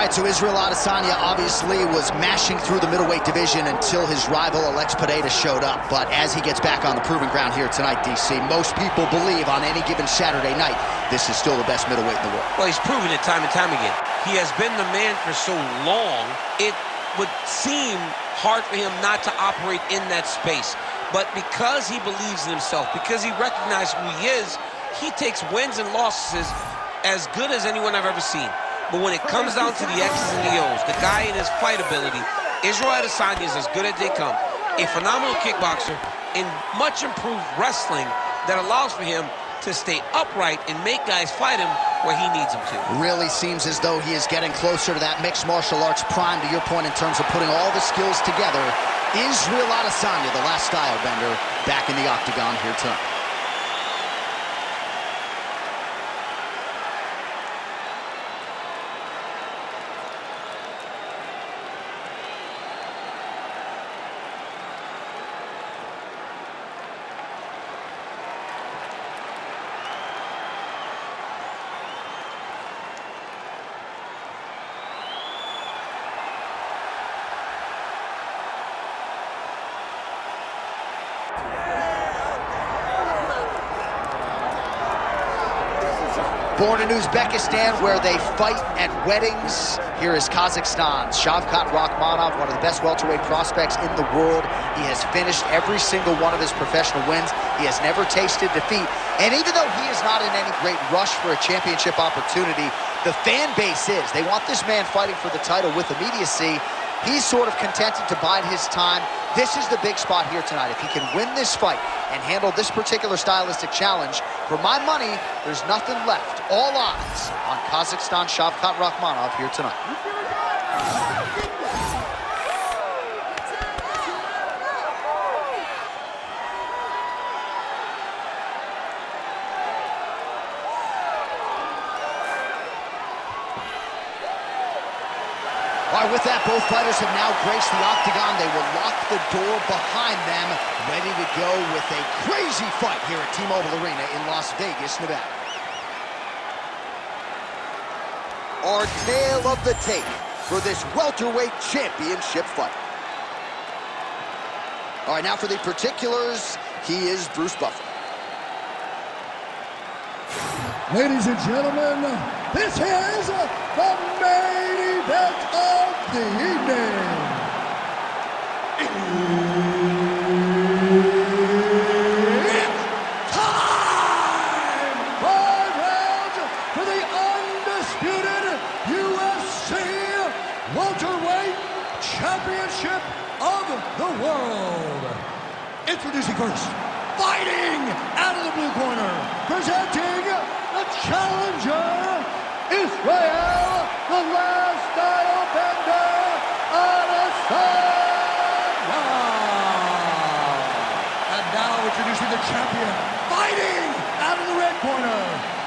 All right, so Israel Adesanya obviously was mashing through the middleweight division until his rival Alex Pereira showed up. But as he gets back on the proving ground here tonight, DC, most people believe on any given Saturday night, this is still the best middleweight in the world. Well, he's proven it time and time again. He has been the man for so long, it would seem hard for him not to operate in that space. But because he believes in himself, because he recognizes who he is, he takes wins and losses as good as anyone I've ever seen. But when it comes down to the X's and the O's, the guy in his fight ability, Israel Adesanya is as good as they come. A phenomenal kickboxer in much improved wrestling that allows for him to stay upright and make guys fight him where he needs them to. Really seems as though he is getting closer to that mixed martial arts prime, to your point, in terms of putting all the skills together. Israel Adesanya, the last style bender, back in the octagon here tonight. Born in Uzbekistan, where they fight at weddings, here is Kazakhstan's Shavkat Rakhmonov, one of the best welterweight prospects in the world. He has finished every single one of his professional wins. He has never tasted defeat. And even though he is not in any great rush for a championship opportunity, the fan base is. They want this man fighting for the title with immediacy. He's sort of contented to bide his time. This is the big spot here tonight. If he can win this fight and handle this particular stylistic challenge, for my money, there's nothing left. All odds on Kazakhstan Shavkat Rakhmonov here tonight. All right, with that, both fighters have now graced the octagon. They will lock the door behind them, ready to go with a crazy fight here at T-Mobile Arena in Las Vegas, Nevada. Our tale of the tape for this welterweight championship fight. All right, now for the particulars, he is Bruce Buffer. Ladies and gentlemen, this is the main event of the evening. It's time! 5 rounds for the undisputed UFC welterweight championship of the world. Introducing first, fighting out of the blue corner, presenting the challenger, Israel, the last style bender, Adesanya. And now introducing the champion, fighting out of the red corner.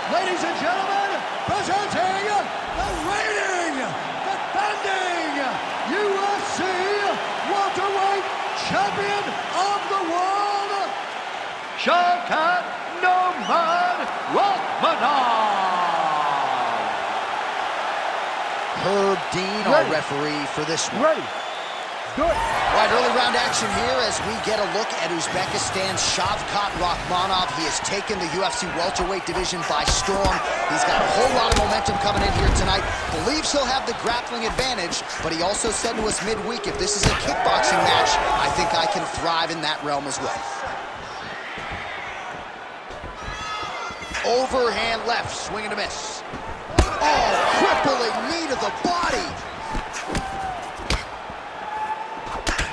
Ladies and gentlemen, presenting the reigning, defending UFC welterweight champion of the world, Shavkat Rakhmonov. Herb Dean, our referee for this one. Ready. Good. All right, early round action here as we get a look at Uzbekistan's Shavkat Rakhmonov. He has taken the UFC welterweight division by storm. He's got a whole lot of momentum coming in here tonight. Believes he'll have the grappling advantage, but he also said to us midweek, if this is a kickboxing match, I think I can thrive in that realm as well. Overhand left, swing and a miss. Oh, crippling knee to the body.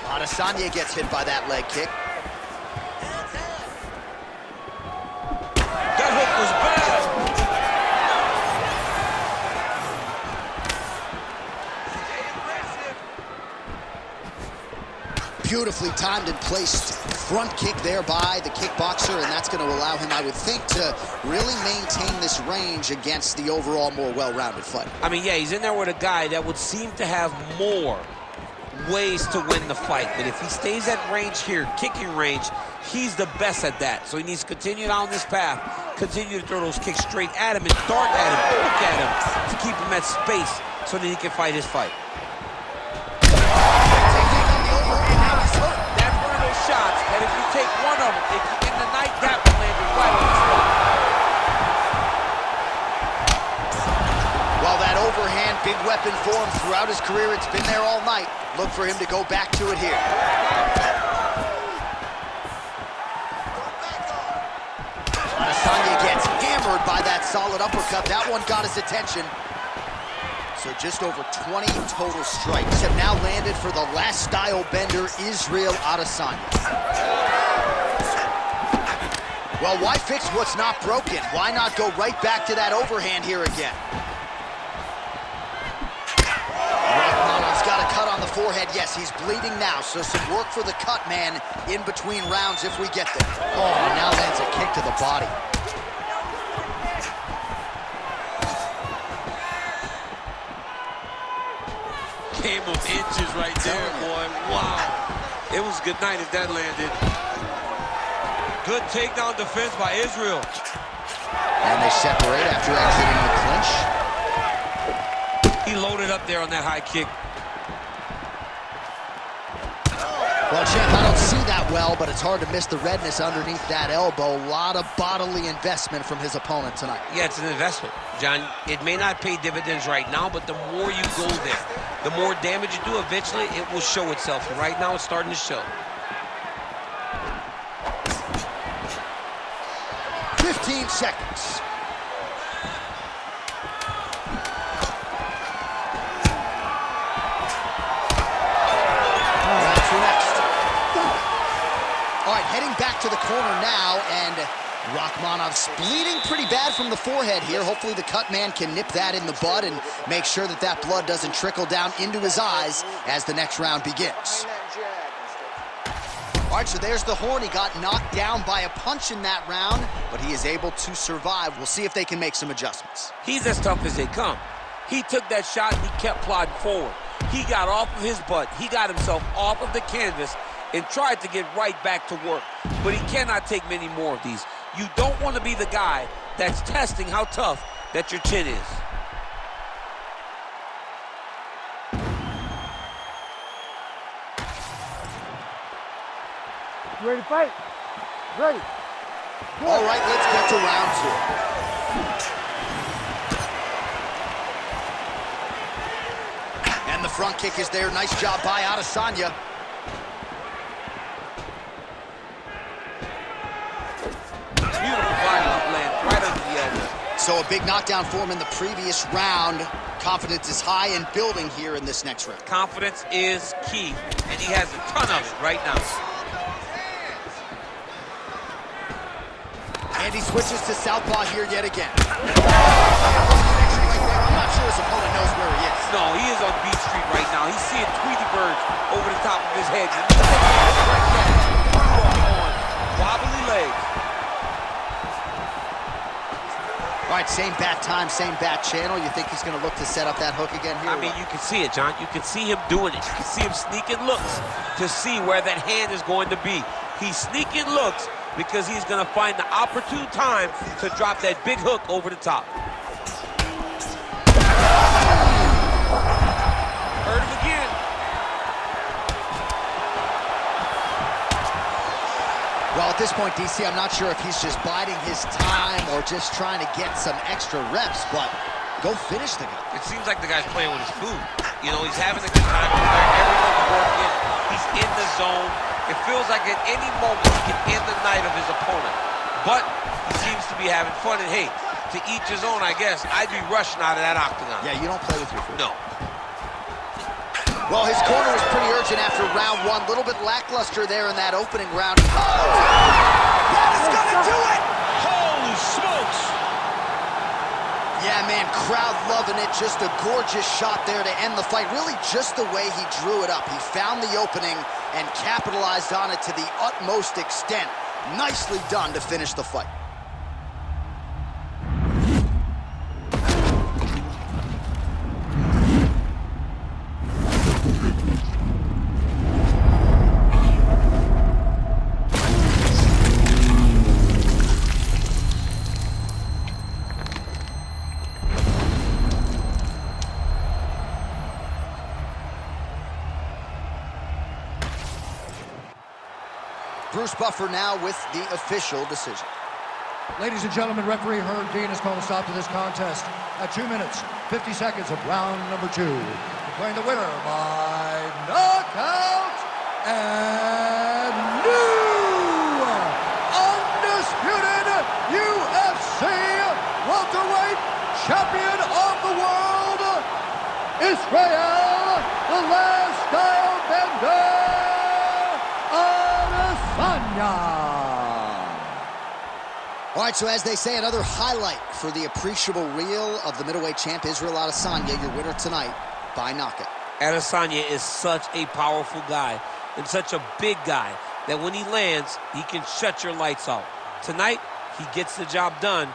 Adesanya gets hit by that leg kick. That hook was bad. Beautifully timed and placed front kick there by the kickboxer, and that's going to allow him, I would think, to really maintain this range against the overall more well-rounded fighter. I mean, yeah, he's in there with a guy that would seem to have more ways to win the fight. But if he stays at range here, kicking range, he's the best at that. So he needs to continue down this path continue to throw those kicks straight at him and dart at him, poke at him to keep him at space so that he can fight his fight. That's one of those shots that if you take one of them, in the night, that will land it right on the spot. Well, that overhand, big weapon for him throughout his career. It's been there all night. Look for him to go back to it here. Adesanya gets hammered by that solid uppercut. That one got his attention. So just over 20 total strikes have now landed for the last style bender, Israel Adesanya. Well, why fix what's not broken? Why not go right back to that overhand here again? Rakhmonov's got a cut on the forehead. Yes, he's bleeding now, so some work for the cut man in between rounds if we get there. Oh, now lands a kick to the body. Game of inches right there, boy. Wow. It was good night if that landed. Good takedown defense by Israel. And they separate after exiting the clinch. He loaded up there on that high kick. Well, champ, I don't see that well, but it's hard to miss the redness underneath that elbow. A lot of bodily investment from his opponent tonight. Yeah, it's an investment, John. It may not pay dividends right now, but the more you go there, the more damage you do, eventually it will show itself. And right now, it's starting to show. 15 seconds. Round two next. All right, heading back to the corner now, and Rakhmonov's bleeding pretty bad from the forehead here. Hopefully the cut man can nip that in the bud and make sure that that blood doesn't trickle down into his eyes as the next round begins. All right, so there's the horn. He got knocked down by a punch in that round, but he is able to survive. We'll see if they can make some adjustments. He's as tough as they come. He took that shot and he kept plodding forward. He got off of his butt. He got himself off of the canvas and tried to get right back to work. But he cannot take many more of these. You don't want to be the guy that's testing how tough that your chin is. You ready to fight? Ready. Good. All right, let's get to round two. And the front kick is there. Nice job by Adesanya. Beautiful body land right under the elbow. So a big knockdown for him in the previous round. Confidence is high and building here in this next round. Confidence is key, and he has a ton of it right now. And he switches to southpaw here yet again. I'm not sure his opponent knows where he is. No, he is on Beach Street right now. He's seeing Tweety birds over the top of his head. Wobbly legs. All right, same bat time, same bat channel. You think he's going to look to set up that hook again here? I mean, you can see it, John. You can see him doing it. You can see him sneaking looks to see where that hand is going to be. He's sneaking looks because he's going to find the opportune time to drop that big hook over the top. Heard him again. Well, at this point, DC, I'm not sure if he's just biding his time or just trying to get some extra reps, but go finish the guy. It seems like the guy's playing with his food. You know, he's having a good time where everyone's working. He's in the zone. It feels like at any moment he can end the night of his opponent. But he seems to be having fun, and hey, to each his own, I guess. I'd be rushing out of that octagon. Yeah, you don't play with your food. No. Well, his corner was pretty urgent after round one. A little bit lackluster there in that opening round. Oh! That is gonna do it! Holy smokes! Yeah, man, crowd loving it. Just a gorgeous shot there to end the fight. Really just the way he drew it up. He found the opening and capitalized on it to the utmost extent. Nicely done to finish the fight. Bruce Buffer now with the official decision. Ladies and gentlemen, referee Herb Dean has called a stop to this contest at 2 minutes, 50 seconds of round number 2. Declaring the winner by knockout and new undisputed UFC welterweight champion of the world, Israel, the last style bender, Adesanya. All right, so as they say, another highlight for the appreciable reel of the middleweight champ, Israel Adesanya, your winner tonight by knockout. Adesanya is such a powerful guy and such a big guy that when he lands, he can shut your lights out. Tonight, he gets the job done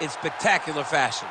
in spectacular fashion.